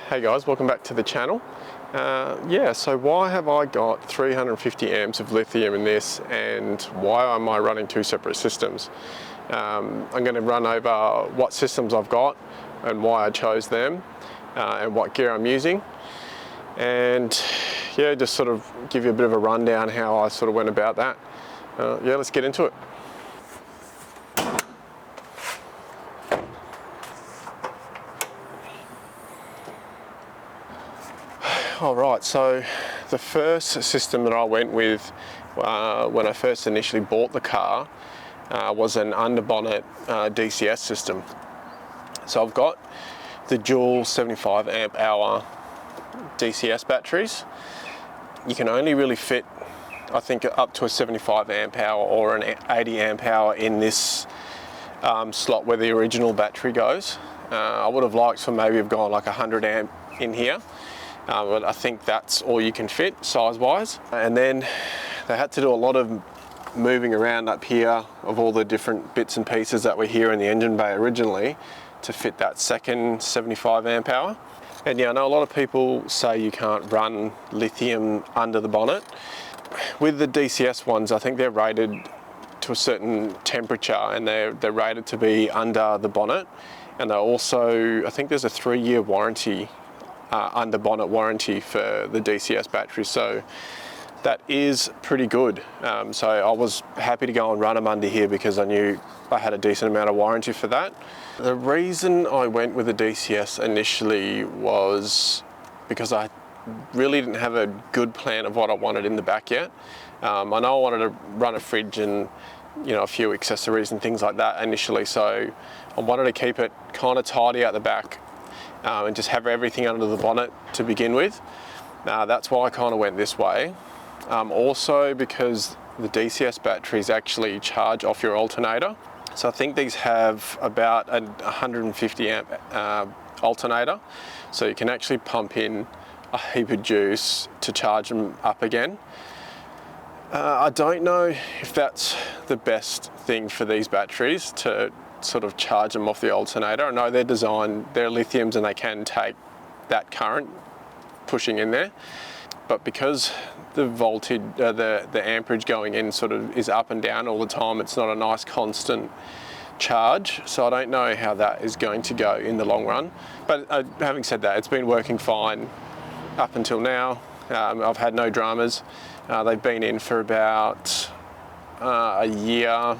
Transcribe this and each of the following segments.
Hey guys, welcome back to the channel. So why have I got 350 amps of lithium in this, and why am I running two separate systems? I'm going to run over what systems I've got and why I chose them, and what gear I'm using, and yeah, just sort of give you a bit of a rundown how I sort of went about that. Let's get into it. Alright, so the first system that I went with when I first initially bought the car was an under bonnet DCS system. So I've got the dual 75 amp hour DCS batteries. You can only really fit, I think, up to a 75 amp hour or an 80 amp hour in this slot where the original battery goes. I would have liked to maybe have gone like 100 amp in here. But I think that's all you can fit size-wise. And then they had to do a lot of moving around up here of all the different bits and pieces that were here in the engine bay originally to fit that second 75 amp hour. And yeah, I know a lot of people say you can't run lithium under the bonnet. With the DCS ones, I think they're rated to a certain temperature, and they're rated to be under the bonnet. And they're also, I think there's a 3-year warranty, under bonnet warranty for the DCS battery, so that is pretty good. So I was happy to go and run them under here because I knew I had a decent amount of warranty for that. The reason I went with the DCS initially was because I really didn't have a good plan of what I wanted in the back yet. I know I wanted to run a fridge and a few accessories and things like that initially, so I wanted to keep it kind of tidy out the back. And just have everything under the bonnet to begin with. That's why I kind of went this way. Also because the DCS batteries actually charge off your alternator. So I think these have about a 150 amp alternator. So you can actually pump in a heap of juice to charge them up again. I don't know if that's the best thing for these batteries, to sort of charge them off the alternator. I know they're designed, they're lithiums and they can take that current pushing in there, but because the voltage, the amperage going in sort of is up and down all the time, it's not a nice constant charge. So I don't know how that is going to go in the long run. But having said that, it's been working fine up until now. I've had no dramas. They've been in for about a year,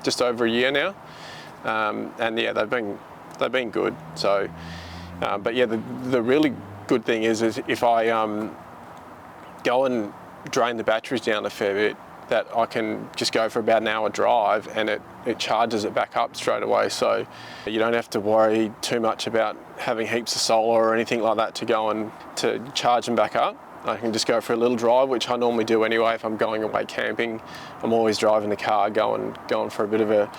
just over a year now. And yeah, they've been good. So, but yeah, the really good thing is if I go and drain the batteries down a fair bit, that I can just go for about an hour drive and it charges it back up straight away. So you don't have to worry too much about having heaps of solar or anything like that to go and to charge them back up. I can just go for a little drive, which I normally do anyway. If I'm going away camping, I'm always driving the car, going for a bit of a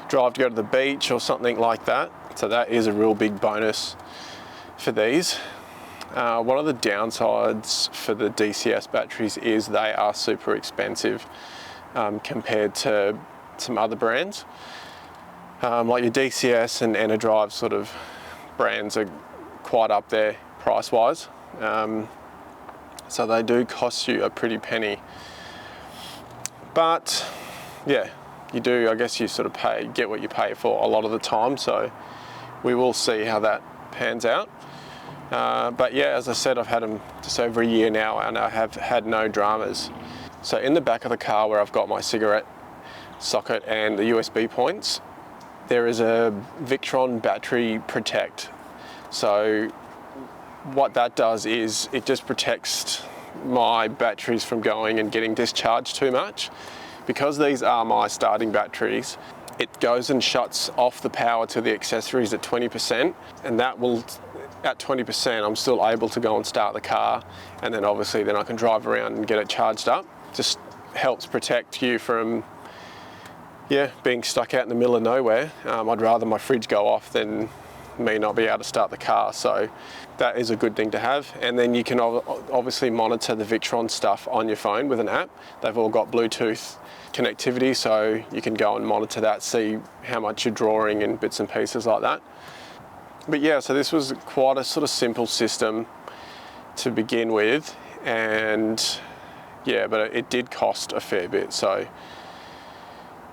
drive to go to the beach or something like that. So that is a real big bonus for these. One of the downsides for the DCS batteries is they are super expensive compared to some other brands. Like your DCS and Enerdrive sort of brands are quite up there price-wise. So they do cost you a pretty penny. But yeah, you do, I guess you sort of get what you pay for a lot of the time, so we will see how that pans out. But yeah, as I said, I've had them just over a year now and I have had no dramas. So in the back of the car where I've got my cigarette socket and the USB points, there is a Victron battery protect. So what that does is it just protects my batteries from going and getting discharged too much. Because these are my starting batteries, it goes and shuts off the power to the accessories at 20%, and that will, at 20%, I'm still able to go and start the car, and then obviously then I can drive around and get it charged up. Just helps protect you from, being stuck out in the middle of nowhere. I'd rather my fridge go off than me not be able to start the car, so that is a good thing to have. And then you can obviously monitor the Victron stuff on your phone with an app. They've all got Bluetooth connectivity, so you can go and monitor that, see how much you're drawing and bits and pieces like that. But yeah, so this was quite a sort of simple system to begin with, and yeah, but it did cost a fair bit. So,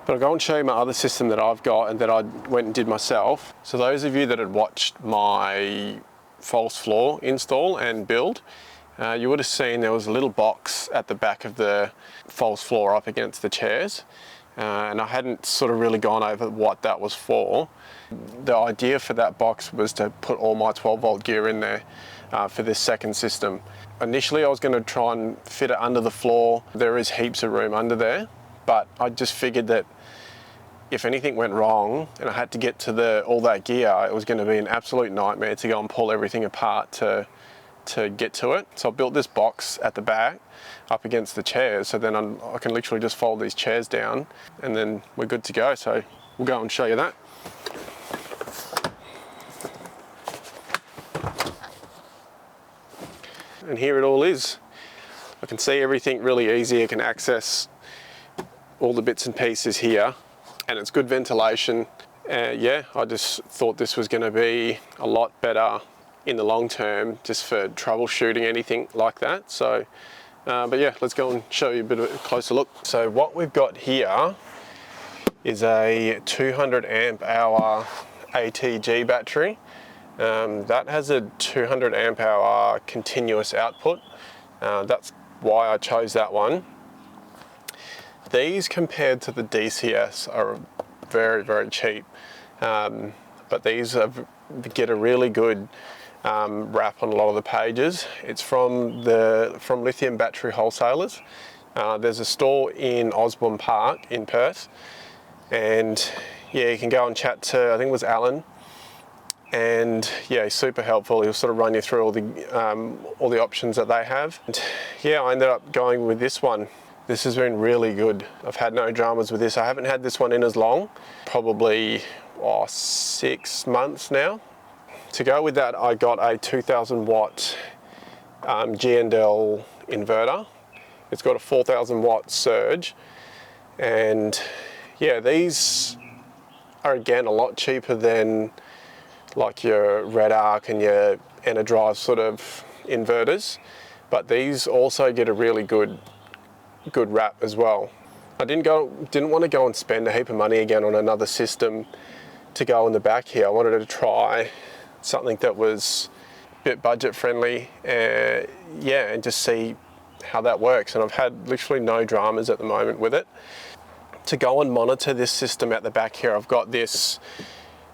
but I'll go and show you my other system that I've got and that I went and did myself. So those of you that had watched my false floor install and build, you would have seen there was a little box at the back of the false floor up against the chairs, and I hadn't sort of really gone over what that was for. The idea for that box was to put all my 12-volt gear in there for this second system. Initially I was going to try and fit it under the floor. There is heaps of room under there, but I just figured that if anything went wrong and I had to get to all that gear, it was going to be an absolute nightmare to go and pull everything apart to get to it. So I built this box at the back up against the chairs, so then I can literally just fold these chairs down and then we're good to go. So we'll go and show you that. And here it all is. I can see everything really easy. I can access all the bits and pieces here, and it's good ventilation. Yeah, I just thought this was going to be a lot better in the long term, just for troubleshooting anything like that. So, but yeah, let's go and show you a bit of a closer look. So what we've got here is a 200 amp hour ATG battery. That has a 200 amp hour continuous output. That's why I chose that one. These compared to the DCS are very, very cheap, but these get a really good wrap on a lot of the pages. It's from lithium battery wholesalers. There's a store in Osborne Park in Perth, and yeah, you can go and chat to, I think it was Alan, and yeah, he's super helpful. He'll sort of run you through all the options that they have. And yeah, I ended up going with this one. This has been really good. I've had no dramas with this. I haven't had this one in as long, probably 6 months now. To go with that, I got a 2000 watt G&L inverter. It's got a 4000 watt surge, and yeah, these are again a lot cheaper than like your Red Arc and your Enerdrive sort of inverters, but these also get a really good wrap as well. I didn't want to go and spend a heap of money again on another system to go in the back here. I wanted to try something that was a bit budget friendly, yeah, and just see how that works. And I've had literally no dramas at the moment with it. To go and monitor this system at the back here, I've got this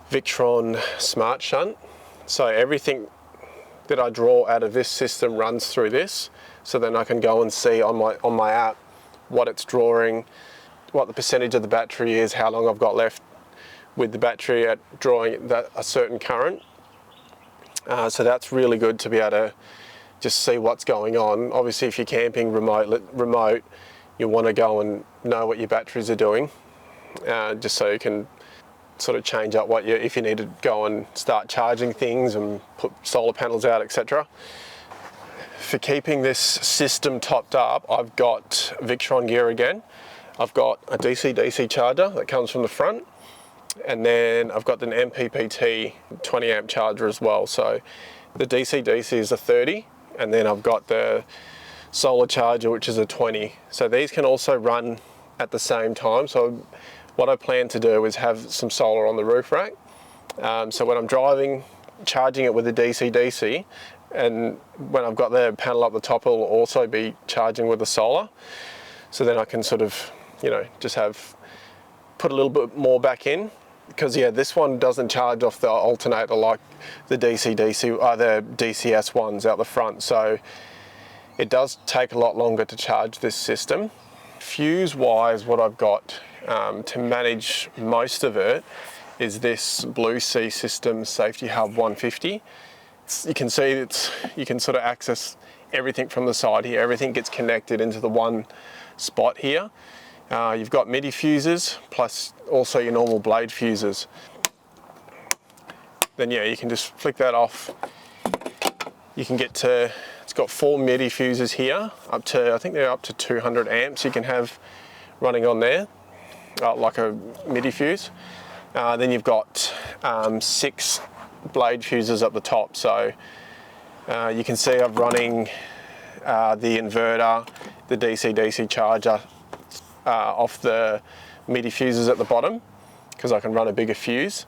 Victron Smart Shunt. So everything that I draw out of this system runs through this. So then I can go and see on my app what it's drawing, what the percentage of the battery is, how long I've got left with the battery at drawing a certain current. So that's really good to be able to just see what's going on. Obviously, if you're camping remote, you want to go and know what your batteries are doing, just so you can sort of change up if you need to go and start charging things and put solar panels out, etc. For keeping this system topped up, I've got Victron gear again. I've got a DC-DC charger that comes from the front, and then I've got an MPPT 20 amp charger as well. So the DC-DC is a 30, and then I've got the solar charger, which is a 20. So these can also run at the same time. So what I plan to do is have some solar on the roof rack. So when I'm driving, charging it with the DC-DC, and when I've got the panel up the top, it'll also be charging with the solar. So then I can sort of, just put a little bit more back in, because yeah, this one doesn't charge off the alternator like the DC-DC, the DCS ones out the front. So it does take a lot longer to charge this system. Fuse-wise, what I've got to manage most of it is this Blue Sea System Safety Hub 150. You can see you can sort of access everything from the side here. Everything gets connected into the one spot here. You've got MIDI fuses, plus also your normal blade fuses. Then yeah, you can just flick that off. You can get to, it's got 4 MIDI fuses here, up to, I think they're up to 200 amps you can have running on there, like a MIDI fuse. Then you've got 6 blade fuses at the top. So you can see I'm running the inverter, the DC-DC charger off the MIDI fuses at the bottom, because I can run a bigger fuse.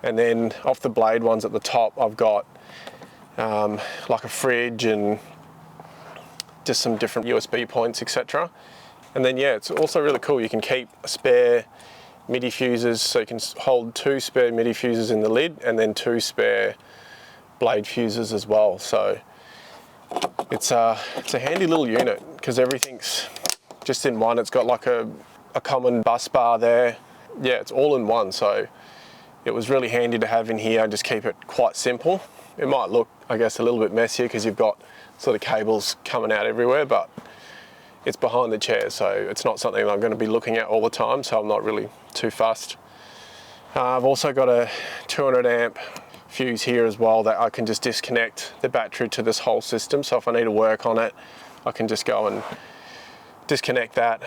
And then off the blade ones at the top, I've got like a fridge and just some different USB points, etc. And then yeah, it's also really cool. You can keep spare MIDI fuses, so you can hold 2 spare MIDI fuses in the lid and then 2 spare blade fuses as well. So it's a handy little unit because everything's just in one. It's got like a common bus bar there. Yeah, it's all in one. So it was really handy to have in here and just keep it quite simple. It might look, I guess, a little bit messier because you've got sort of cables coming out everywhere, but it's behind the chair, so it's not something I'm going to be looking at all the time, so I'm not really too fussed. I've also got a 200 amp fuse here as well that I can just disconnect the battery to this whole system. So if I need to work on it, I can just go and disconnect that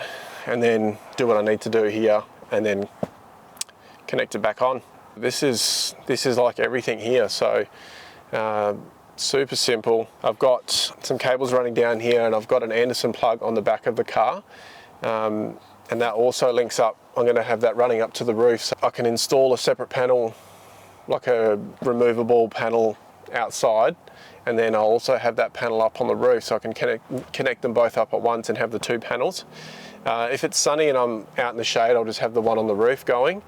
and then do what I need to do here and then connect it back on. This is like everything here. So super simple. I've got some cables running down here and I've got an Anderson plug on the back of the car. And that also links up. I'm going to have that running up to the roof, so I can install a separate panel, like a removable panel outside, and then I'll also have that panel up on the roof, so I can connect them both up at once and have the 2 panels. If it's sunny and I'm out in the shade, I'll just have the one on the roof going.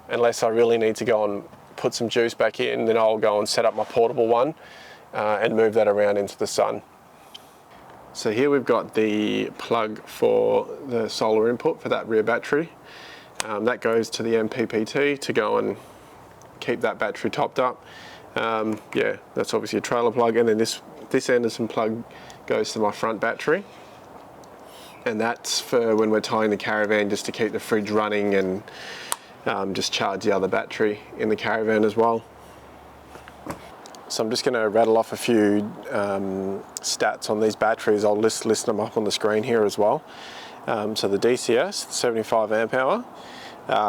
Unless I really need to go and put some juice back in, then I'll go and set up my portable one and move that around into the sun. So here we've got the plug for the solar input for that rear battery. That goes to the MPPT to go and keep that battery topped up. Yeah, that's obviously a trailer plug, and then this Anderson plug goes to my front battery. And that's for when we're tying the caravan, just to keep the fridge running and just charge the other battery in the caravan as well. So I'm just going to rattle off a few stats on these batteries. I'll list them up on the screen here as well. So the DCS, 75 amp hour,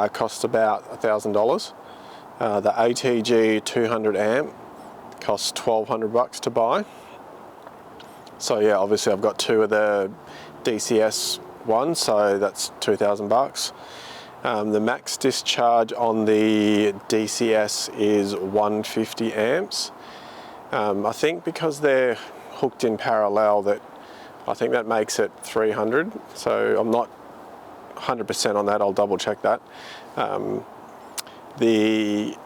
costs about $1,000. The ATG 200 amp costs $1,200 to buy. So yeah, obviously I've got 2 of the DCS ones, so that's $2,000. The max discharge on the DCS is 150 amps. I think because they're hooked in parallel, I think that makes it 300. So I'm not 100% on that, I'll double check that. The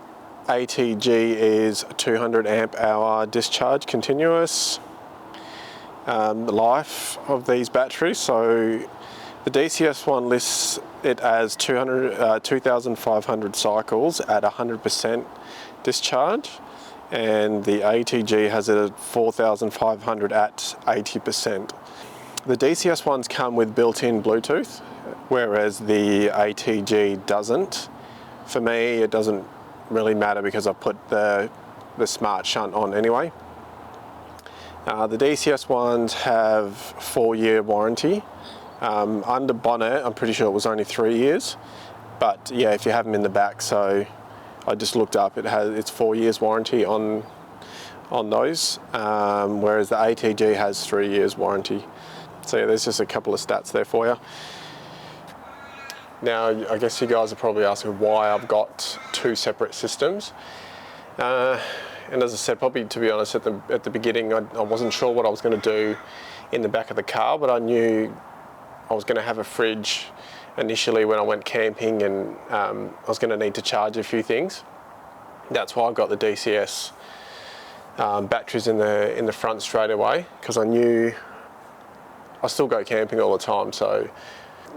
ATG is 200 amp hour discharge continuous. The life of these batteries, so the DCS one lists it as 2,500 cycles at 100% discharge, and the ATG has it at 4,500 at 80%. The DCS ones come with built-in Bluetooth, whereas the ATG doesn't. For me, it doesn't really matter because I've put the smart shunt on anyway. The DCS ones have 4-year warranty. Under Bonnet, I'm pretty sure it was only 3 years, but yeah, if you have them in the back, so I just looked up, it's 4 years warranty on those, whereas the ATG has 3 years warranty. So yeah, there's just a couple of stats there for you. Now, I guess you guys are probably asking why I've got 2 separate systems. And as I said, probably to be honest, at the beginning, I wasn't sure what I was going to do in the back of the car, but I knew I was going to have a fridge initially when I went camping, and I was going to need to charge a few things. That's why I got the DCS batteries in the front straight away, because I knew I still go camping all the time, so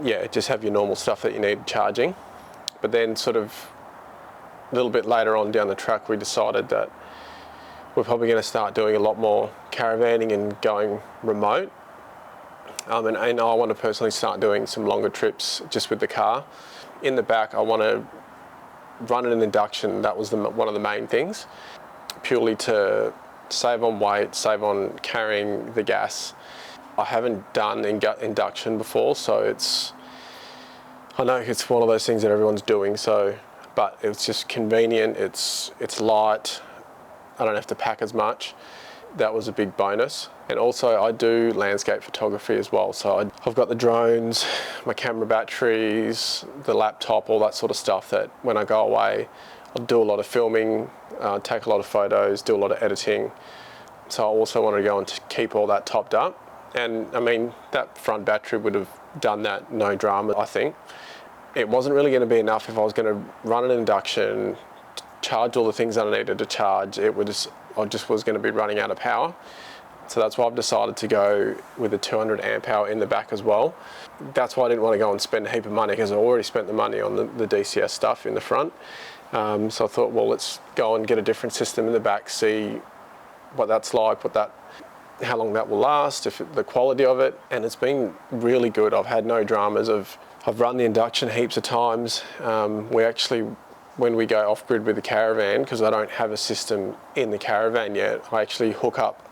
yeah, just have your normal stuff that you need charging. But then sort of a little bit later on down the track, we decided that we're probably going to start doing a lot more caravanning and going remote. And I want to personally start doing some longer trips just with the car. In the back, I want to run an induction. That was one of the main things, purely to save on weight, save on carrying the gas. I haven't done induction before, so I know it's one of those things that everyone's doing, so, but it's just convenient, it's light, I don't have to pack as much. That was a big bonus. And also I do landscape photography as well. So I've got the drones, my camera batteries, the laptop, all that sort of stuff that when I go away, I'll do a lot of filming, take a lot of photos, do a lot of editing. So I also wanted to go and keep all that topped up. And I mean, that front battery would have done that, no drama, I think. It wasn't really going to be enough if I was going to run an induction, charge all the things that I needed to charge. I just was going to be running out of power. So that's why I've decided to go with a 200 amp hour in the back as well. That's why I didn't want to go and spend a heap of money, because I already spent the money on the DCS stuff in the front. So I thought, well, let's go and get a different system in the back, see what that's like, how long that will last, the quality of it. And it's been really good. I've had no dramas. I've run the induction heaps of times. We actually, when we go off-grid with the caravan, because I don't have a system in the caravan yet, I actually hook up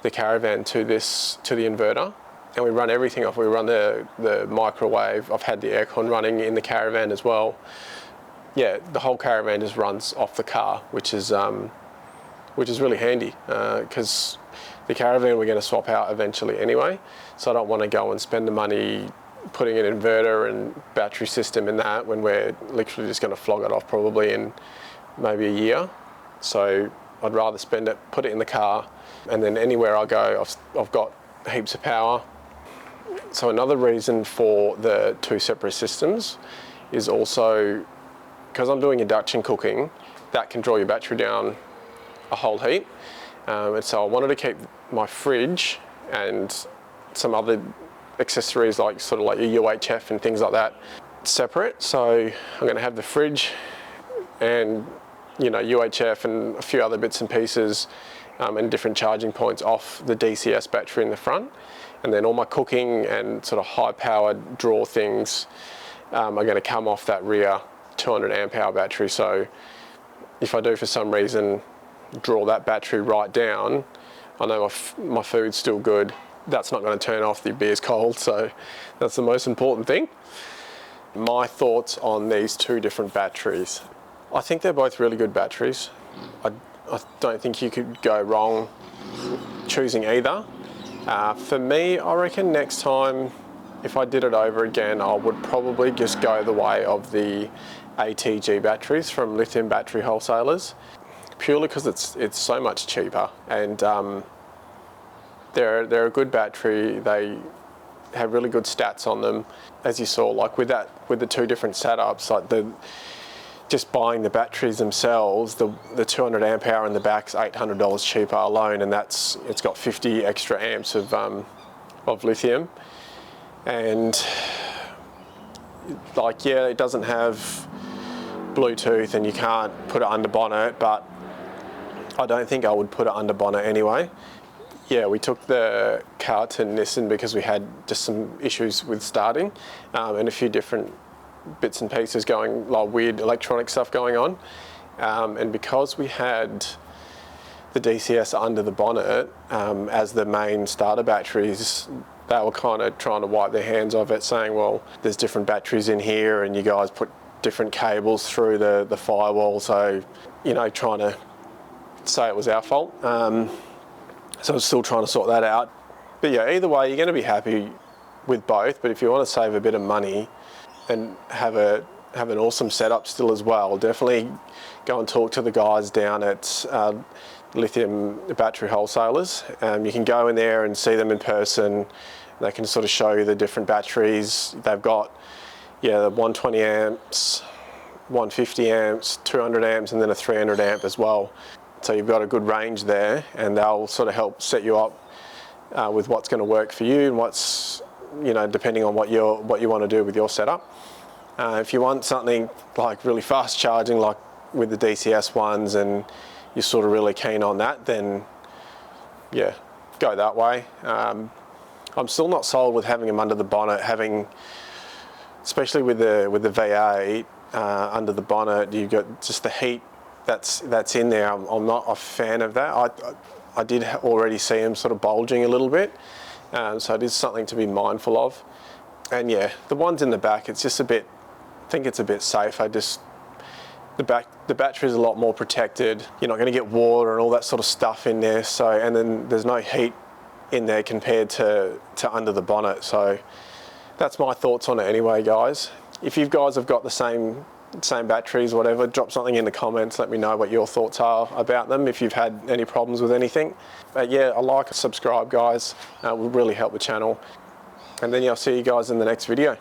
the caravan to the inverter, and we run everything off. We run the microwave. I've had the aircon running in the caravan as well. Yeah, the whole caravan just runs off the car, which is really handy, because the caravan we're going to swap out eventually anyway. So I don't want to go and spend the money putting an inverter and battery system in that when we're literally just going to flog it off probably in maybe a year. So I'd rather spend it, put it in the car, and then anywhere I go, I've got heaps of power. So another reason for the two separate systems is also because I'm doing induction cooking, that can draw your battery down a whole heap. And so I wanted to keep my fridge and some other accessories like your UHF and things like that separate. So I'm going to have the fridge and UHF and a few other bits and pieces and different charging points off the DCS battery in the front, and then all my cooking and sort of high powered draw things are going to come off that rear 200 amp hour battery. So if I do for some reason draw that battery right down, I know my food's still good. That's not going to turn off, the beer's cold, so that's the most important thing. My thoughts on these two different batteries. I think they're both really good batteries. I don't think you could go wrong choosing either. For me, I reckon next time, if I did it over again, I would probably just go the way of the ATG batteries from lithium battery wholesalers, purely because it's so much cheaper, and they're a good battery. They have really good stats on them, as you saw, like with the two different setups, like just buying the batteries themselves, the 200 amp hour in the back's $800 cheaper alone, and it's got 50 extra amps of lithium. And like, yeah, it doesn't have Bluetooth and you can't put it under bonnet, but I don't think I would put it under bonnet anyway. Yeah, we took the car to Nissan because we had just some issues with starting and a few different bits and pieces going, like weird electronic stuff going on. And because we had the DCS under the bonnet as the main starter batteries, they were kind of trying to wipe their hands of it, saying, well, there's different batteries in here and you guys put different cables through the firewall, so, trying to say it was our fault. So I was still trying to sort that out. But yeah, either way, you're going to be happy with both. But if you want to save a bit of money and have an awesome setup still as well, definitely go and talk to the guys down at lithium battery wholesalers. You can go in there and see them in person. They can sort of show you the different batteries. They've got, the 120 amps, 150 amps, 200 amps, and then a 300 amp as well. So you've got a good range there, and they'll sort of help set you up with what's going to work for you and what's, depending on what you want to do with your setup. If you want something like really fast charging, like with the DCS ones, and you're sort of really keen on that, then yeah, go that way. I'm still not sold with having them under the bonnet, especially with the V8 under the bonnet. You've got just the heat that's in there. I'm not a fan of that. I did already see them sort of bulging a little bit, so it is something to be mindful of. And yeah, the ones in the back, it's just I think it's a bit safer. Just the battery is a lot more protected. You're not going to get water and all that sort of stuff in there. So, and then there's no heat in there compared to under the bonnet. So that's my thoughts on it anyway, guys. If you guys have got the same batteries, whatever, drop something in the comments. Let me know what your thoughts are about them, if you've had any problems with anything. But yeah, subscribe, guys. It will really help the channel. And then I'll see you guys in the next video.